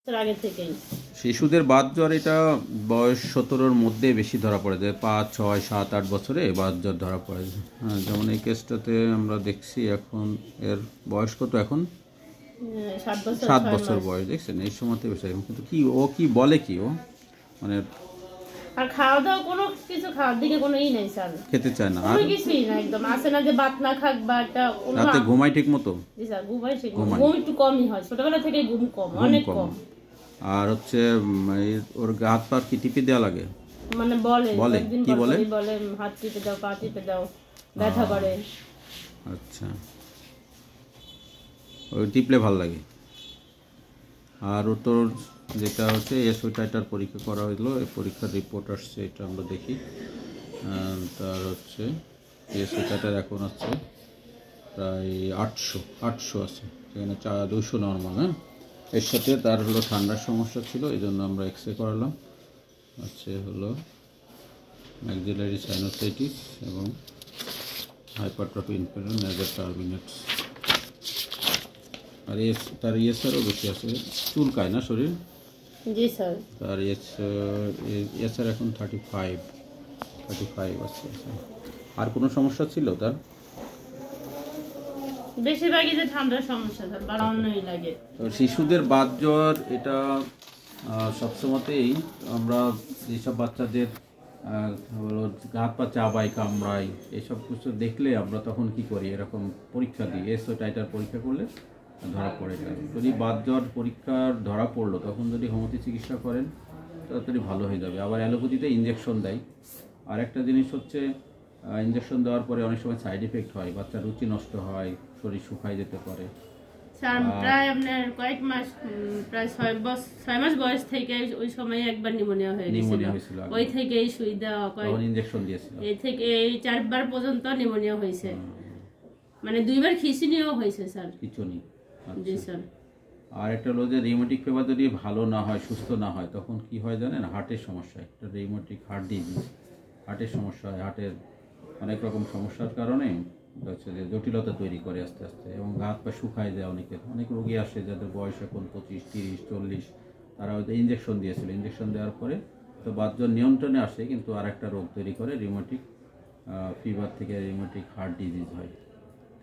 আগে থেকেই শিশুদের বাত জ্বর এটা বয়স 17-র মধ্যে বেশি ধরা পড়ে যায়। 5, 6, 7, 8 বছরে বাত জ্বর ধরা পড়ে। হ্যাঁ, যেমন এই কেসটাতে আমরা দেখছি এখন এর বয়স কত এখন? 7 বছর 7 6 বছর মাস। বয়স। দেখছেন এই সময়তে বেশি। কিন্তু কি ও কি বলে কি ও মানে আর খাওয়া দাওয়া কোনো কিছু খাওয়ার দিকে কোনো নাই স্যার, খেতে চায় না। কোনো আর কিছুই না, একদম আসে না যে ভাত না খাক বা একটা কোনো রাতে ঘুমায় ঠিক মতো? জি স্যার, ঘুমায়। ঘুম একটু কমই হয়, ছোটবেলা থেকে ঘুম কম, অনেক কম। আর হচ্ছে ওর গা হাত পা কি টিপে দেওয়া লাগে? মানে বলে বলে কয়েকদিন কি পর বলে? পরই বলে হাত টিপে দাও, পা টিপে দাও, ব্যথা করে। আচ্ছা, ওই টিপলে ভাল লাগে। আর ও তোর যেটা হচ্ছে এসও টাইটার পরীক্ষা করা হইলো, এই পরীক্ষার রিপোর্ট আসছে, এটা আমরা দেখি। তার হচ্ছে এসও টাইটার এখন আছে প্রায় 800 আছে, সেখানে 200 নর্মাল। হ্যাঁ, এর সাথে তার হলো ঠান্ডার সমস্যা ছিল, এই জন্য আমরা এক্স রে করালাম। আছে হলো ম্যাক্সিলারি সাইনোসাইটিস এবং হাইপারট্রফি ইনফেরিয়র নেজাল টার্মিনেটস। আর তার ইএসআরও বেশি আছে, চুলকায় না শরীর। জি স্যার। তার ইএসআর এখন 35 আছে। আর কোনো সমস্যা ছিল তার? বেশিরভাগই যে ঠান্ডার সমস্যা স্যার, বা অন্যই লাগে। শিশুদের বাত জ্বর এটা সবসময়তেই আমরা যেসব বাচ্চাদের হাত পা চাবাই, কামড়াই, এসব কিছু দেখলে আমরা তখন কি করি, এরকম পরীক্ষা দিই, এসও টাইটার পরীক্ষা করলে ধরা পড়ে যায়। যদি বাত জ্বর পরীক্ষার ধরা পড়লো, তখন যদি হোমিওপ্যাথি চিকিৎসা করেন তাড়াতাড়ি ভালো হয়ে যাবে। আবার অ্যালোপ্যাথিতে ইঞ্জেকশন দেয়। আর একটা জিনিস হচ্ছে ইঞ্জেকশন দেওয়ার পরে অনেক সময় সাইড এফেক্ট হয়, বাচ্চার রুচি নষ্ট হয়, শরীর শুকায় যেতে পারে। স্যার প্রায় আপনার কয়েক মাস, প্রায় 6 মাস বয়স থেকে ওই সময় একবার নিউমোনিয়া হয়ে গেছিল। ওই থেকে এই সুই দেওয়া, কয়েক ইনজেকশন দিয়েছিল, এই থেকে এই 4 বার পর্যন্ত নিউমোনিয়া হয়েছে। মানে 2 বার খিঁচুনিও হয়েছে স্যার। খিঁচুনি? জি স্যার। আর একটা হলো যে রিউমেটিক ফিভার যদি ভালো না হয়, সুস্থ না হয়, তখন কি হয় জানেন? হার্টের সমস্যা হয়। একটা রিউমেটিক হার্ট ডিজিজ, হার্টের সমস্যা হয়। হার্টের অনেক রকম সমস্যার কারণে হচ্ছে যে জটিলতা তৈরি করে আস্তে আস্তে, এবং হাত পা শুকায় যায়। অনেক রোগী আসে যাদের বয়স এখন 25, 30, 40, তারা হয়তো ইঞ্জেকশন দিয়েছিল, ইঞ্জেকশন দেওয়ার পরে তো বাত জ্বর নিয়ন্ত্রণে আসে, কিন্তু আর একটা রোগ তৈরি করে, রিউমেটিক ফিভার থেকে রিউমেটিক হার্ট ডিজিজ হয়।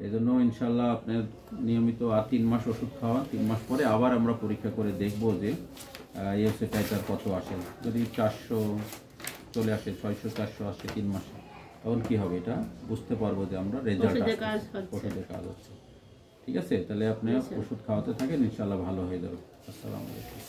এই জন্য ইনশাল্লাহ আপনার নিয়মিত 3 মাস ওষুধ খাওয়া, 3 মাস পরে আবার আমরা পরীক্ষা করে দেখব যে এসও টাইটার কত আসে। যদি 400 চলে আসে, 600, 400 আসে 3 মাসে, তখন কি হবে এটা বুঝতে পারবো যে আমরা রেজাল্ট ওষুধে কাজ হচ্ছে। ঠিক আছে, তাহলে আপনি ওষুধ খাওয়াতে থাকেন, ইনশাল্লাহ ভালো হয়ে যাবে। আসসালামু আলাইকুম।